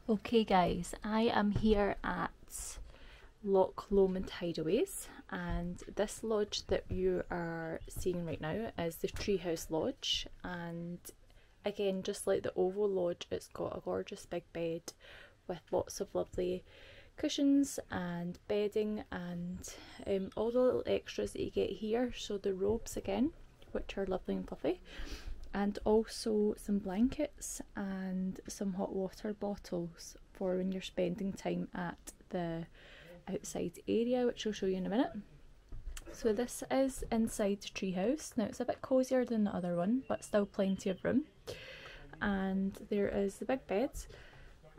Okay guys, I am here at Loch Lomond Hideaways, and this lodge that you are seeing right now is the Treehouse Lodge. And again, just like the Oval Lodge, it's got a gorgeous big bed with lots of lovely cushions and bedding and all the little extras that you get here. So the robes again, which are lovely and fluffy, and also some blankets and some hot water bottles for when you're spending time at the outside area, which I'll show you in a minute. So this is inside Treehouse. Now it's a bit cosier than the other one, but still plenty of room. And there is the big bed,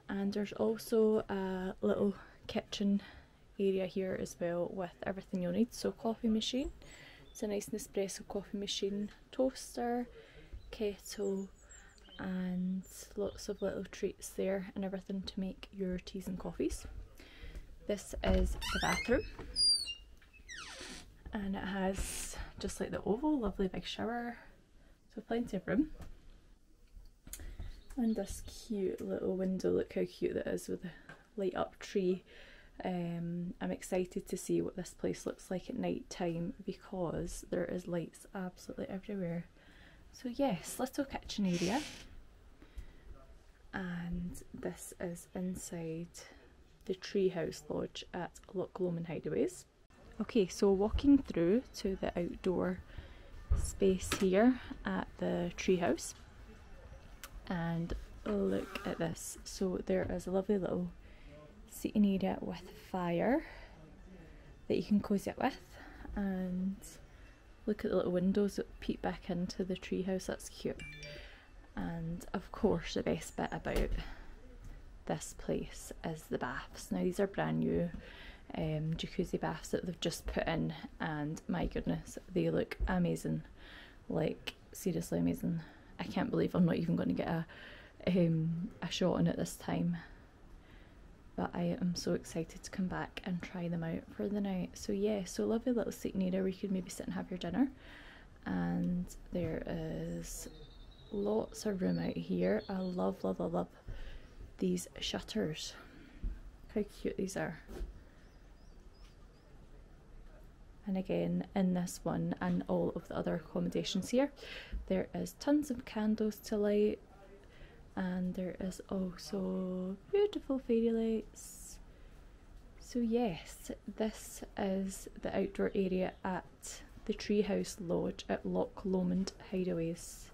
and there's also a little kitchen area here as well with everything you'll need. So coffee machine, it's a nice Nespresso coffee machine, toaster, kettle, and lots of little treats there and everything to make your teas and coffees. This is the bathroom, and it has, just like the Oval, lovely big shower, so plenty of room. And this cute little window, look how cute that is with the light up tree. I'm excited to see what this place looks like at night time because there is lights absolutely everywhere. So yes, little kitchen area, and this is inside the Treehouse Lodge at Loch Lomond Hideaways. Okay, so walking through to the outdoor space here at the Treehouse, and look at this. So there is a lovely little seating area with fire that you can cozy up with, and look at the little windows that peek back into the treehouse, that's cute. And of course the best bit about this place is the baths. Now these are brand new jacuzzi baths that they've just put in, and my goodness, they look amazing, like seriously amazing. I can't believe I'm not even going to get a shot on it this time. But I am so excited to come back and try them out for the night. So yeah, so lovely little seating area where you could maybe sit and have your dinner. And there is lots of room out here. I love, love, love, love these shutters. How cute these are. And again, in this one and all of the other accommodations here, there is tons of candles to light. And there is also beautiful fairy lights. So yes, this is the outdoor area at the Treehouse Lodge at Loch Lomond Hideaways.